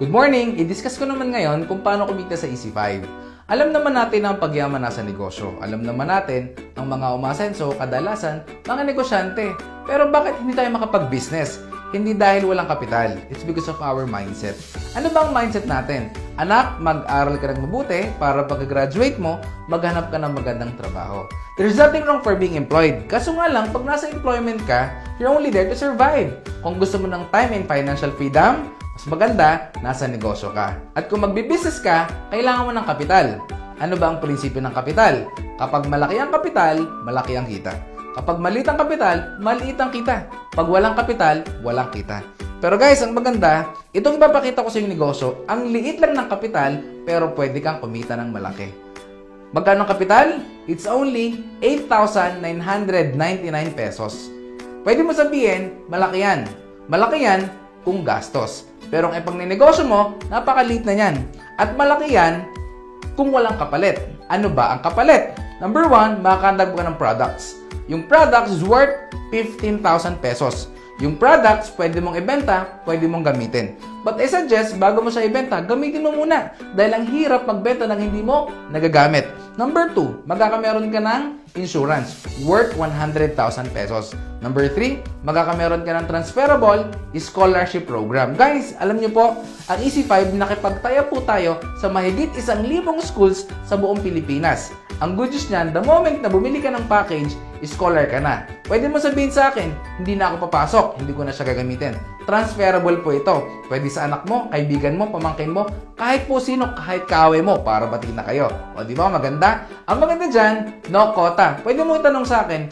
Good morning! I-discuss ko naman ngayon kung paano kumita sa Easy5. Alam naman natin ang pagyaman nasa negosyo. Alam naman natin ang mga umasenso, kadalasan, mga negosyante. Pero bakit hindi tayo makapag-business? Hindi dahil walang kapital. It's because of our mindset. Ano ba ang mindset natin? Anak, mag-aral ka ng mabuti para pagka-graduate mo, maghanap ka ng magandang trabaho. There's nothing wrong for being employed. Kaso nga lang, pag nasa employment ka, you're only there to survive. Kung gusto mo ng time and financial freedom, mas maganda, nasa negosyo ka. At kung magbi-business ka, kailangan mo ng kapital. Ano ba ang prinsipyo ng kapital? Kapag malaki ang kapital, malaki ang kita. Kapag maliit ang kapital, maliit ang kita. Pag walang kapital, walang kita. Pero guys, ang maganda, itong ipapakita ko sa yung negosyo, ang liit lang ng kapital, pero pwede kang kumita ng malaki. Magkano ang kapital? It's only 8,999 pesos. Pwede mo sabihin, malaki yan. Malaki yan kung gastos. Pero ang ipagninegosyo mo, napakaliit na yan. At malaki yan kung walang kapalit. Ano ba ang kapalit? Number 1, makakandagdag ka ng products. Yung products is worth 15,000 pesos. Yung products, pwede mong ibenta, pwede mong gamitin. But I suggest, bago mo siya ibenta, gamitin mo muna. Dahil ang hirap magbenta ng hindi mo nagagamit. Number 2, magkakameron ka ng insurance worth 100,000 pesos. Number 3, magkakameron ka ng transferable scholarship program. Guys, alam nyo po, ang Easy5, nakipagtaya po tayo sa mahigit 1,000 schools sa buong Pilipinas. Ang good news niyan, the moment na bumili ka ng package, scholar ka na. Pwede mo sabihin sa akin, hindi na ako papasok, hindi ko na siya gagamitin. Transferable po ito. Pwede sa anak mo, kaibigan mo, pamangkin mo, kahit po sino, kahit kaaway mo, para batiin na kayo. O di ba, maganda? Ang maganda dyan, no quota. Pwede mo itanong sa akin,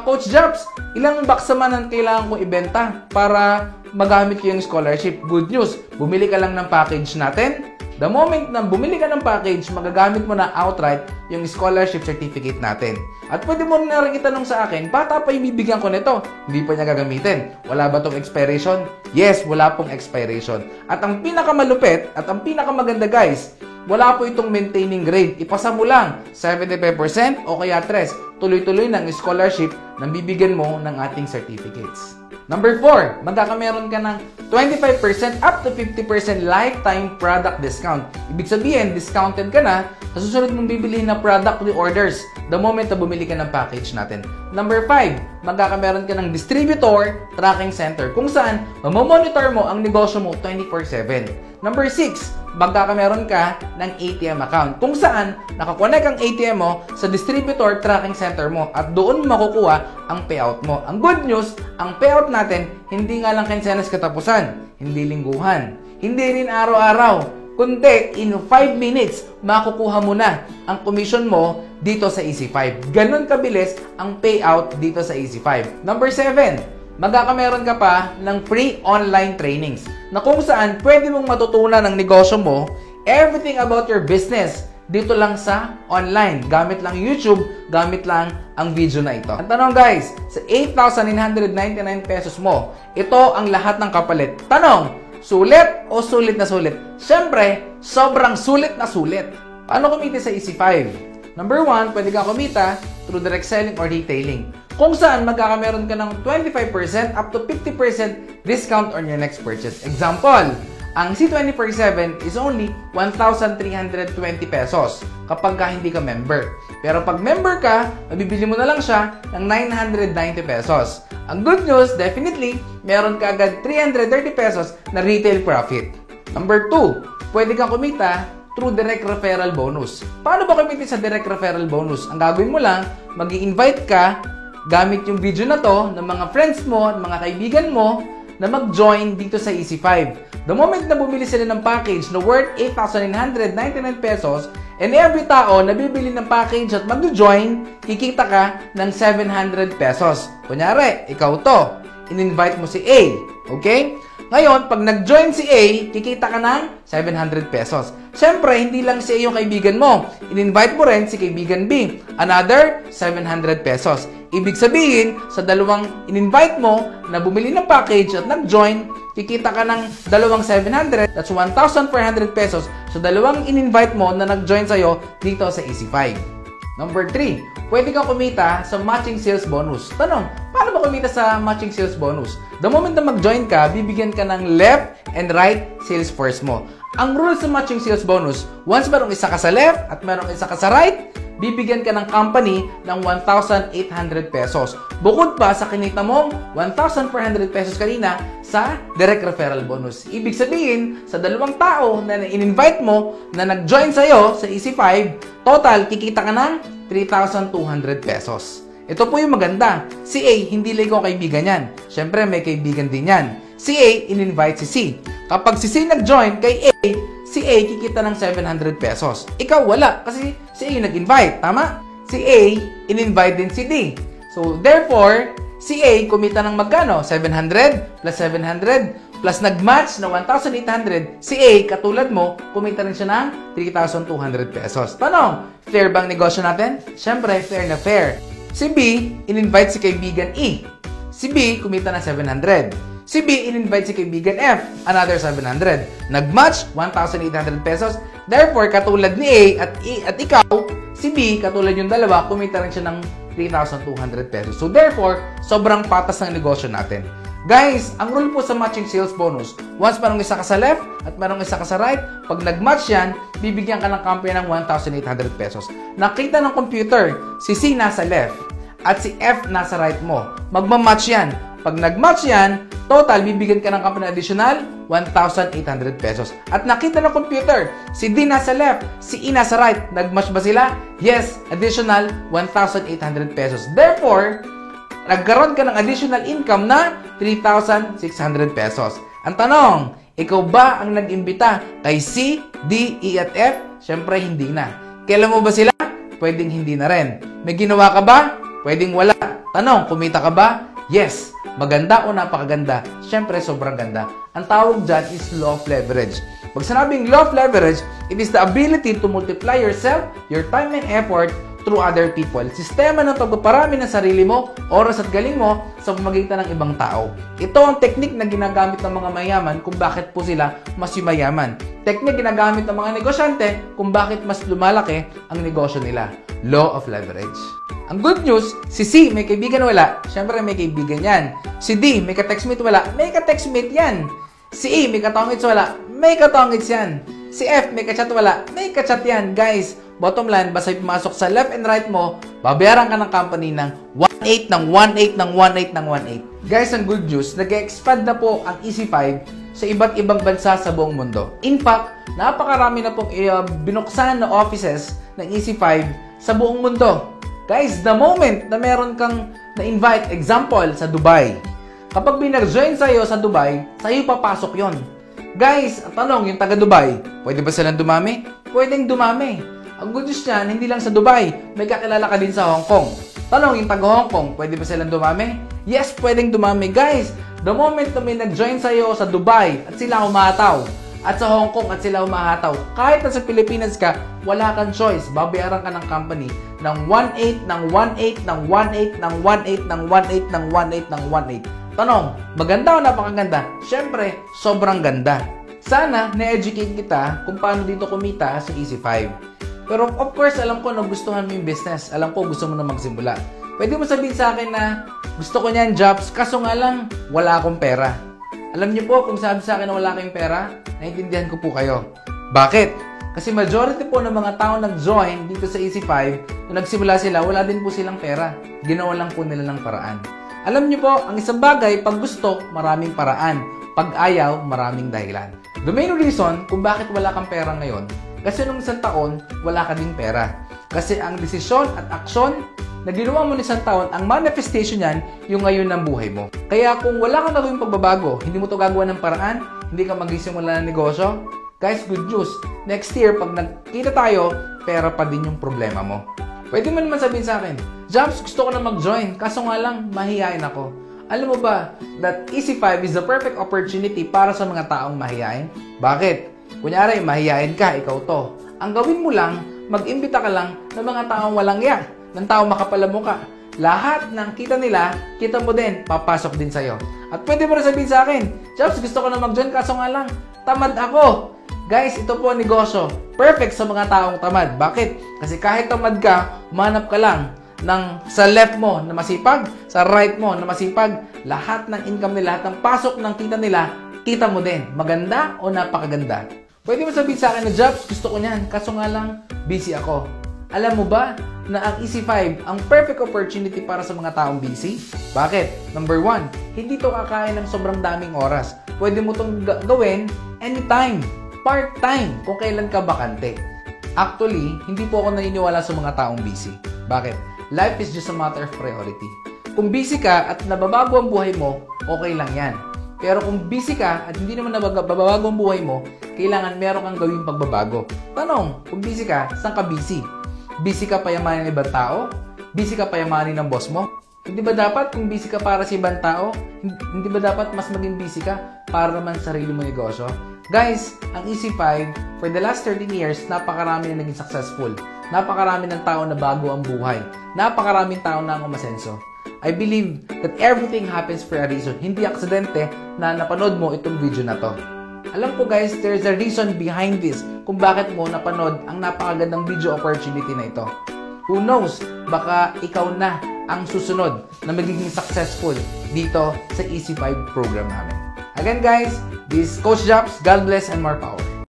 Coach Jobs, ilang box naman ang kailangan kong ibenta para magamit ko yung scholarship? Good news, bumili ka lang ng package natin. The moment na bumili ka ng package, magagamit mo na outright yung scholarship certificate natin. At pwede mo na rin itanong sa akin, bata pa yung bibigyan ko nito, hindi pa niya gagamitin. Wala ba itong expiration? Yes, wala pong expiration. At ang pinakamalupit at ang pinakamaganda guys, wala po itong maintaining grade. Ipasa mo lang 75% o kaya 3. Tuloy-tuloy ng scholarship na bibigyan mo ng ating certificates. Number 4, magkakameron ka ng 25% up to 50% lifetime product discount. Ibig sabihin, discounted ka na sa susunod mong bibilihin na product reorders the moment na bumili ka ng package natin. Number 5, magkakameron ka ng distributor tracking center kung saan mamomonitor mo ang negosyo mo 24/7. Number 6, magkakameron ka ng ATM account kung saan nakakonect ang ATM mo sa distributor tracking center mo at doon mo makukuha ang payout mo. Ang good news, ang payout natin hindi nga lang kinsenas katapusan, hindi lingguhan, hindi rin araw-araw, kundi in 5 minutes makukuha mo na ang commission mo dito sa Easy5. Ganun kabilis ang payout dito sa Easy5. Number 7, magkakameron ka pa ng free online trainings na kung saan pwede mong matutunan ng negosyo mo everything about your business dito lang sa online. Gamit lang YouTube, gamit lang ang video na ito. Ang tanong guys, sa 8,999 pesos mo, ito ang lahat ng kapalit. Tanong, sulit o sulit na sulit? Siyempre, sobrang sulit na sulit. Paano kumita sa Easy5? Number 1, pwede kang kumita through direct selling or retailing. Kung saan magkakameron ka ng 25% up to 50% discount on your next purchase. Example, ang C24/7 is only 1,320 pesos kapag hindi ka member. Pero pag member ka, mabibili mo na lang siya ng 990 pesos. Ang good news, definitely, meron ka agad 330 pesos na retail profit. Number 2, pwede kang kumita through direct referral bonus. Paano ba kumita sa direct referral bonus? Ang gagawin mo lang, mag-i-invite ka gamit yung video na to ng mga friends mo at mga kaibigan mo na mag-join dito sa Easy5. The moment na bumili sila ng package na worth 8,999 pesos and every tao na bibili ng package at mag-join, kikita ka ng 700 pesos. Kunyari, ikaw to, in-invite mo si A. Okay? Ngayon, pag nag-join si A, kikita ka ng 700 pesos. Siyempre, hindi lang si A yung kaibigan mo. In-invite mo rin si kaibigan B. Another 700 pesos. Ibig sabihin, sa dalawang in-invite mo na bumili ng package at nag-join, kikita ka ng dalawang 700, that's 1,400 pesos sa dalawang in-invite mo na nag-join sa'yo dito sa Easy5. Number 3, pwede kang kumita sa matching sales bonus. Tanong, paano ba kumita sa matching sales bonus? The moment na mag-join ka, bibigyan ka ng left and right sales force mo. Ang rule sa matching sales bonus, once merong isa ka sa left at merong isa ka sa right, bibigyan ka ng company ng 1,800 pesos. Bukod pa sa kinita mong 1,400 pesos kanina sa direct referral bonus. Ibig sabihin, sa dalawang tao na in-invite mo na nag-join sa'yo sa EC5, total, kikita ka ng 3,200 pesos. Ito po yung maganda. Si A, hindi lang ikaw kaibigan yan. Siyempre, may kaibigan din yan. Si A, in-invite si C. Kapag si C nag-join kay A, si A kikita ng 700 pesos. Ikaw wala kasi si A yung nag-invite, tama? Si A, in-invite din si D. So, therefore, si A kumita ng magkano? 700 plus 700 plus nag-match na 1,800. Si A, katulad mo, kumita rin siya ng 3,200 pesos. Tanong, fair bang negosyo natin? Siyempre, fair na fair. Si B, in-invite si kaibigan E. Si B, kumita ng 700. Si B, in-invite si kaibigan F, another 700. Nag-match, 1,800 pesos. Therefore, katulad ni A at ikaw, si B, katulad yung dalawa, kumita rin siya ng 3,200 pesos. So, therefore, sobrang patas ng negosyo natin. Guys, ang rule po sa matching sales bonus, once merong isa ka sa left at merong isa ka sa right, pag nag-match yan, bibigyan ka ng company ng 1,800 pesos. Nakita ng computer, si C nasa left at si F nasa right mo. Magmamatch yan. Pag nag-match yan, total, bibigyan ka ng company additional 1,800 pesos. At nakita ng computer, si D nasa left, si E nasa right. Nag-match ba sila? Yes, additional 1,800 pesos. Therefore, nagkaroon ka ng additional income na 3,600 pesos. Ang tanong, ikaw ba ang nag-imbita kay C, D, E at F? Siyempre, hindi na. Kailan mo ba sila? Pwedeng hindi na rin. May ginawa ka ba? Pwedeng wala. Tanong, kumita ka ba? Yes. Maganda o napakaganda? Siyempre, sobrang ganda. Ang tawag dyan is law of leverage. Pag sinabing law of leverage, it is the ability to multiply yourself, your time and effort through other people. Sistema ng pagpaparami ng sarili mo, oras at galing mo sa pamamagitan ng ibang tao. Ito ang teknik na ginagamit ng mga mayaman kung bakit po sila mas yumayaman. Teknik ginagamit ng mga negosyante kung bakit mas lumalaki ang negosyo nila. Law of leverage. Ang good news, si C may kaibigan wala, syempre may kaibigan yan. Si D may ka-textmate wala, may ka-textmate yan. Si E may katongits wala, may katongits yan. Si F may ka-chat wala, may ka-chat yan. Guys, bottom line, basta pumasok sa left and right mo, babayaran ka ng company ng 1,800 ng 1,800 ng 1,800 ng 1,800. Guys, ang good news, nag-expand na po ang EC5 sa iba't ibang bansa sa buong mundo. In fact, napakarami na pong binuksan na offices ng EC5 sa buong mundo. Guys, the moment na meron kang na-invite, example, sa Dubai, kapag binag-join sa'yo sa Dubai, sa'yo papasok yon. Guys, ang tanong, yung taga-Dubai, pwede ba silang dumami? Pwedeng dumami. Ang good news niyan, hindi lang sa Dubai, may kakilala ka din sa Hong Kong. Tanong, yung taga-Hong Kong, pwede ba silang dumami? Yes, pwedeng dumami. Guys, the moment na may nag-join sa'yo sa Dubai at sila humataw, at sa Hong Kong at sila humahataw, kahit na sa Pilipinas ka, wala kang choice. Babayaran ka ng company ng 1,800 ng 1,800 ng 1,800 ng 1,800 ng 1,800 ng 1,800 ng 1,800. Tanong, maganda o napakaganda? Siyempre, sobrang ganda. Sana na-educate kita kung paano dito kumita sa EC5. Pero of course, alam ko na gustuhan mo yung business. Alam ko gusto mo na magsimula. Pwede mo sabihin sa akin na gusto ko niyan jobs, kaso nga lang, wala akong pera. Alam niyo po, kung sabi sa akin na wala kayong pera, naiintindihan ko po kayo. Bakit? Kasi majority po ng mga tao nag-join dito sa EC5, nung nagsimula sila, wala din po silang pera. Ginawa lang po nila ng paraan. Alam niyo po, ang isang bagay, pag gusto, maraming paraan. Pag ayaw, maraming dahilan. The main reason kung bakit wala kang pera ngayon, kasi nung isang taon, wala ka ding pera. Kasi ang desisyon at aksyon na ginawa mo ng isang taon, ang manifestation yan, yung ngayon ng buhay mo. Kaya kung wala kang gagawing pagbabago, hindi mo to gagawa ng paraan, hindi ka magsisimula ng negosyo, guys, good news. Next year, pag nagkita tayo, pera pa din yung problema mo. Pwede mo naman sabihin sa akin, Jobs, gusto ko na mag-join, kaso nga lang, mahihain ako. Alam mo ba that EC5 is the perfect opportunity para sa mga taong mahihain? Bakit? Kunyari, mahihain ka, ikaw to. Ang gawin mo lang, mag-imbita ka lang ng mga taong walang iya, ng taong makapalamuka. Lahat ng kita nila, kita mo din, papasok din sa'yo. At pwede mo rin sabihin sa akin, Jobs, gusto ko na mag-join, kaso nga lang, tamad ako. Guys, ito po ang negosyo. perfect sa mga taong tamad. Bakit? Kasi kahit tamad ka, umanap ka lang sa left mo na masipag, sa right mo na masipag, lahat ng income nila, lahat ng pasok ng kita nila, kita mo din. Maganda o napakaganda? Pwede mo sabihin sa akin na, Jobs, gusto ko niyan, kaso nga lang, busy ako. Alam mo ba na ang EC5 ang perfect opportunity para sa mga taong busy? Bakit? Number 1, hindi to kakain ng sobrang daming oras. Pwede mo itong gawin anytime, part-time, kung kailan ka bakante. Actually, hindi po ako naniniwala sa mga taong busy. Bakit? Life is just a matter of priority. Kung busy ka at nababago ang buhay mo, okay lang yan. Pero kung busy ka at hindi naman nababago ang buhay mo, kailangan meron kang gawing pagbabago. Tanong, kung busy ka, saan ka busy? Busy ka payamanin ng ibang tao? Busy ka payamanin ng boss mo? Hindi ba dapat kung busy ka para sa ibang tao, hindi ba dapat mas maging busy ka para naman sa sarili mo negosyo? Guys, ang EC5, for the last 13 years, napakarami na naging successful. Napakarami ng tao na bago ang buhay. Napakaraming tao na ang umasenso. I believe that everything happens for a reason. Hindi aksidente na napanood mo itong video na to. Alam ko guys, there's a reason behind this kung bakit mo napanood ang napakagandang video opportunity na ito. Who knows, baka ikaw na ang susunod na magiging successful dito sa EC5 program namin. Again guys, this is Coach Jobs. God bless and more power.